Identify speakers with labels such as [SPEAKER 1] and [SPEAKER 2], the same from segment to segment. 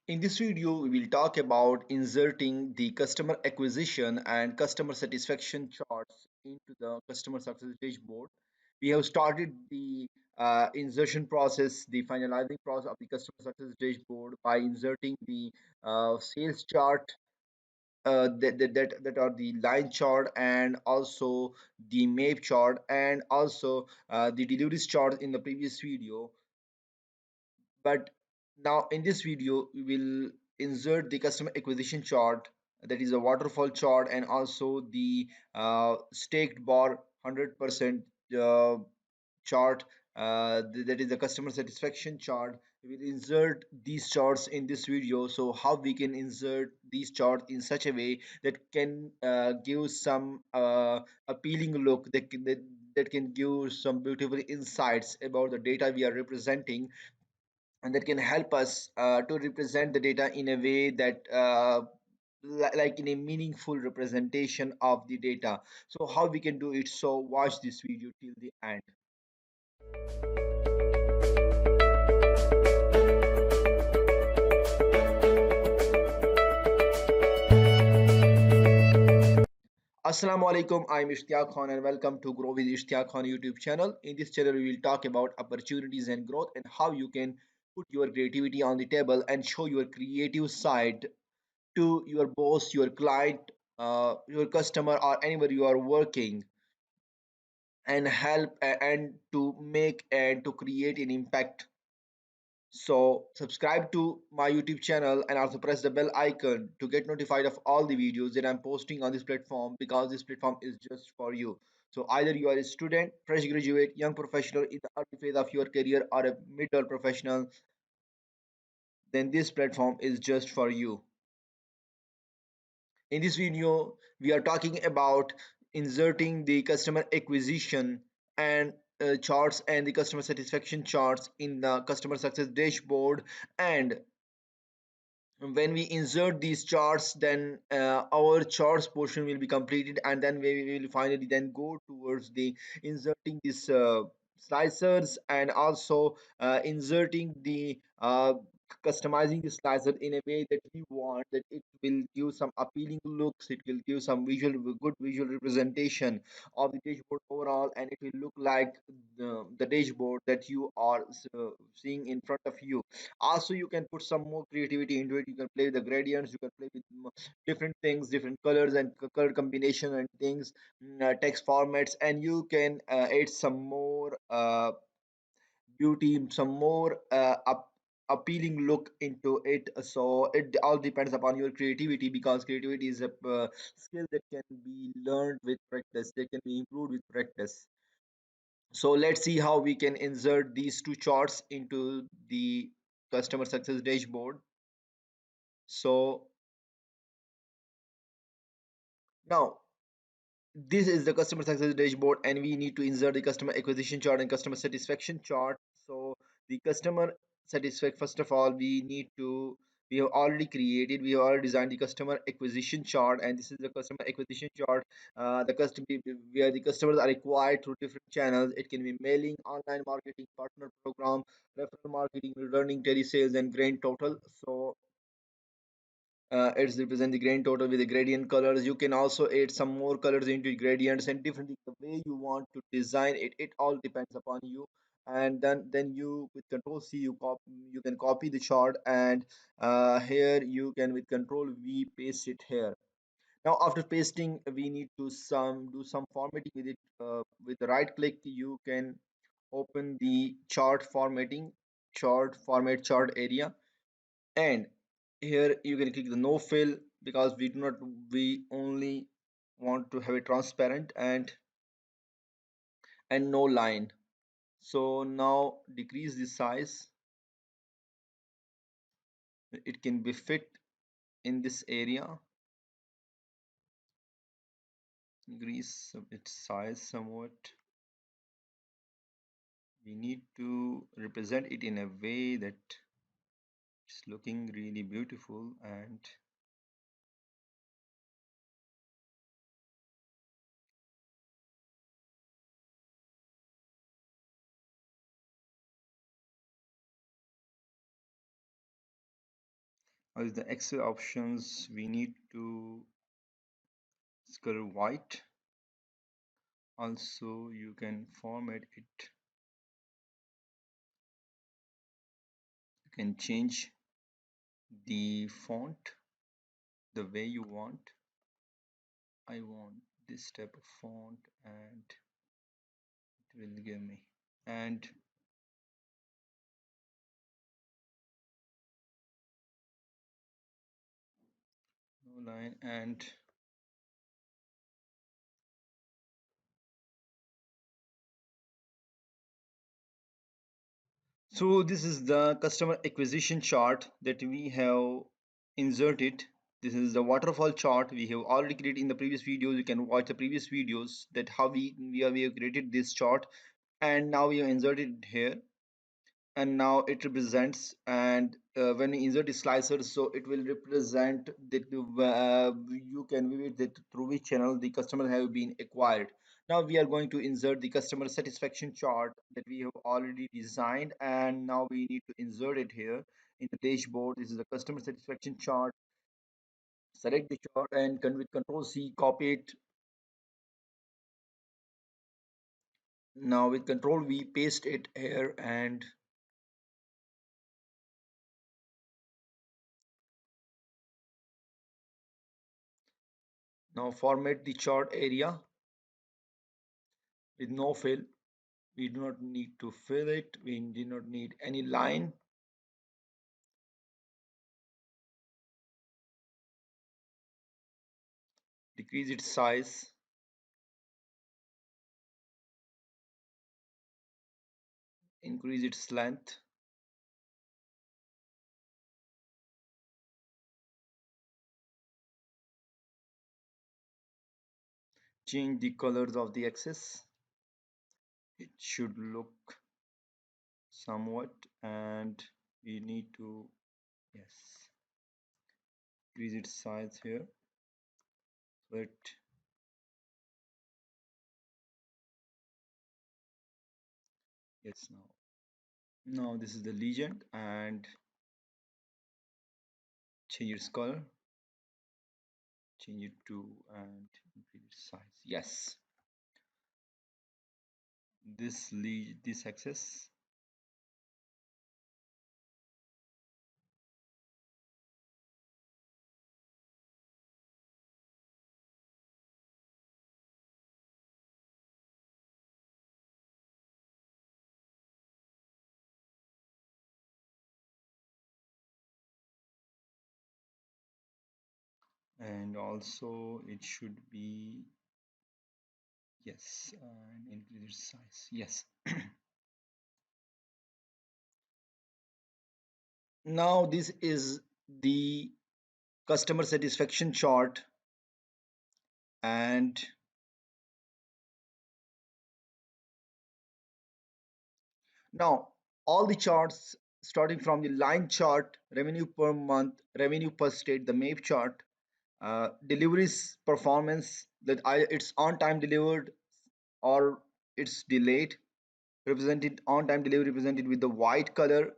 [SPEAKER 1] In this video, we will talk about inserting the customer acquisition and customer satisfaction charts into the customer success dashboard. We have started the insertion process, the finalizing process of the customer success dashboard by inserting the sales chart that are the line chart and also the map chart and also the deliveries chart in the previous video. But now in this video we will insert the customer acquisition chart, that is a waterfall chart, and also the staked bar 100% chart, that is the customer satisfaction chart. We will insert these charts in this video. So how we can insert these charts in such a way that can give some appealing look, that can give some beautiful insights about the data we are representing, and that can help us to represent the data in a way that like in a meaningful representation of the data. So how we can do it? So watch this video till the end. Assalamu alaikum, I'm Ishtiaq Khan and welcome to Grow with Ishtiaq Khan YouTube channel. In this channel we will talk about opportunities and growth and how you can put your creativity on the table and show your creative side to your boss, your client, your customer, or anywhere you are working, and help and to make and to create an impact. So subscribe to my YouTube channel and also press the bell icon to get notified of all the videos that I'm posting on this platform, because this platform is just for you. So either you are a student, fresh graduate, young professional in the early phase of your career, or a middle professional, then this platform is just for you. In this video, we are talking about inserting the customer acquisition and charts and the customer satisfaction charts in the customer success dashboard. And when we insert these charts, then our charts portion will be completed, and then we will finally then go towards the inserting these slicers, and also inserting the customizing the slicer in a way that we want, that it will give some appealing looks, it will give some good visual representation of the dashboard overall, and it will look like the dashboard that you are seeing in front of you. Also you can put some more creativity into it. You can play with the gradients, you can play with different things, different colors and color combination and things, text formats, and you can add some more beauty, some more appealing look into it. So it all depends upon your creativity, because creativity is a skill that can be learned with practice, that can be improved with practice. So let's see how we can insert these two charts into the customer success dashboard. So now this is the customer success dashboard, and we need to insert the customer acquisition chart and customer satisfaction chart. So the customer satisfaction, first of all, we have already created, we have already designed the customer acquisition chart, and this is the customer acquisition chart. The customer, where the customers are acquired through different channels. It can be mailing, online marketing, partner program, referral marketing, returning telesales, and grand total. So it's represent the grand total with the gradient colors. You can also add some more colors into gradients and different the way you want to design it. It all depends upon you. And then you with control C you can copy the chart, and here you can with control V paste it here. Now after pasting, we need to some do some formatting with it. With the right click you can open the chart formatting, chart format chart area, and here you can click the no fill, because we only want to have it transparent, and no line. So now decrease the size, it can be fit in this area. Increase its size somewhat. We need to represent it in a way that it's looking really beautiful. And As the Excel options, we need to color white. Also, you can format it. You can change the font the way you want. I want this type of font, and it will give me. And no line. And so this is the customer acquisition chart that we have inserted. This is the waterfall chart we have already created in the previous videos. You can watch the previous videos that how we have created this chart, and now we have inserted it here. And now it represents, and when we insert the slicer, so it will represent that you can view it that through which channel the customer have been acquired. Now we are going to insert the customer satisfaction chart that we have already designed, and now we need to insert it here in the dashboard. This is the customer satisfaction chart. Select the chart and with control C copy it. Now with control V paste it here, and now format the chart area with no fill. We do not need to fill it. We do not need any line. Decrease its size. Increase its length. Change the colors of the axis. It should look somewhat, and we need to, yes, increase its size here. But yes, now this is the legend, and change its color. Change it to, and increase its size. Yes, this axis. And also it should be, yes, and increase its size. Yes. Now this is the customer satisfaction chart, and now all the charts starting from the line chart, revenue per month, revenue per state, the MAP chart, deliveries performance, that it's on time delivered or it's delayed, represented on time delivery represented with the white color,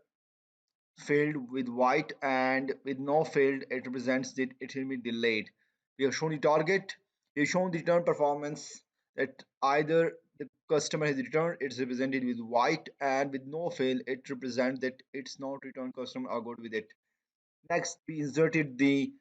[SPEAKER 1] filled with white, and with no field it represents that it will be delayed. We have shown the target, we have shown the return performance, that either the customer has returned, it's represented with white, and with no fail it represents that it's not returned customer are good with it. Next we inserted the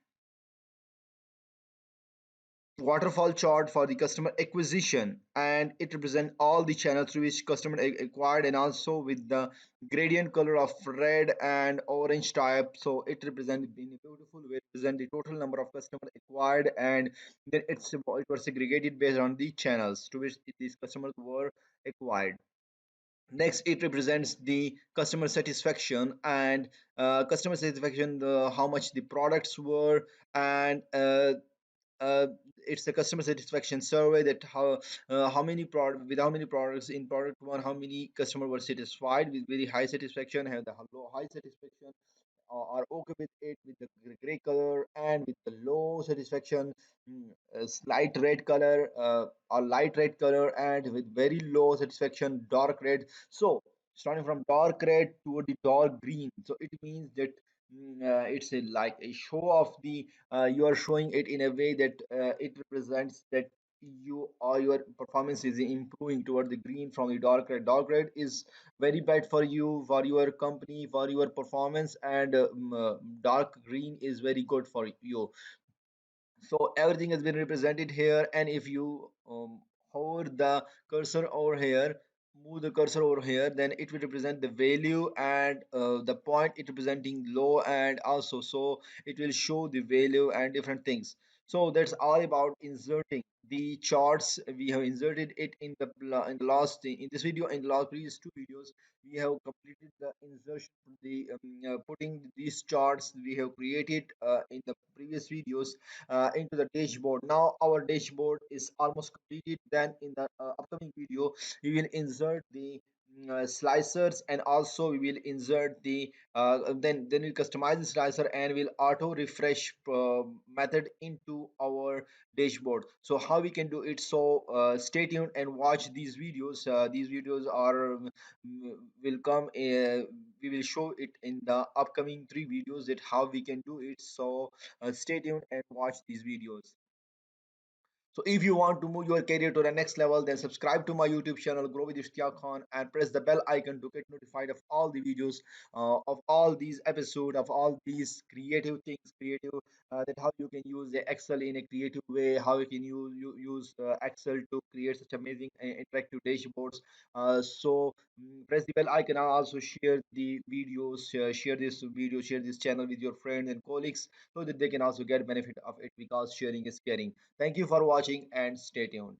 [SPEAKER 1] waterfall chart for the customer acquisition, and it represents all the channels through which customer acquired, and also with the gradient color of red and orange type, so it represents in a beautiful way represent the total number of customers acquired, and then it was segregated based on the channels to which these customers were acquired. Next it represents the customer satisfaction, and customer satisfaction, the how much the products were, and uh, it's a customer satisfaction survey, that how many product with how many products in product one, how many customer were satisfied with very high satisfaction, have the low high satisfaction, are okay with it with the gray color, and with the low satisfaction, a slight red color, or light red color, and with very low satisfaction dark red. So starting from dark red toward the dark green, so it means that it's a like a show of the you are showing it in a way that it represents that you or your performance is improving toward the green from the dark red. Dark red is very bad for you, for your company, for your performance, and dark green is very good for you. So everything has been represented here, and if you hover the cursor over here, move the cursor over here, then it will represent the value and the point it representing low, and also so it will show the value and different things. So that's all about inserting the charts. We have inserted it in the in the last in this video, in the last previous two videos we have completed the insertion, the putting these charts we have created in the previous videos into the dashboard. Now our dashboard is almost completed. Then in the upcoming video we will insert the slicers, and also we will insert the then we'll customize the slicer and we'll auto refresh method into our dashboard. So how we can do it, so stay tuned and watch these videos are will come we will show it in the upcoming three videos that how we can do it. So stay tuned and watch these videos. So if you want to move your career to the next level, then subscribe to my YouTube channel, Grow with Ishtiaq Khan, and press the bell icon to get notified of all the videos, of all these episodes, of all these creative things, creative that how you can use the Excel in a creative way, how you can use Excel to create such amazing interactive dashboards. Press the bell icon and also share the videos, share this video, share this channel with your friends and colleagues so that they can also get benefit of it, because sharing is caring. Thank you for watching and stay tuned.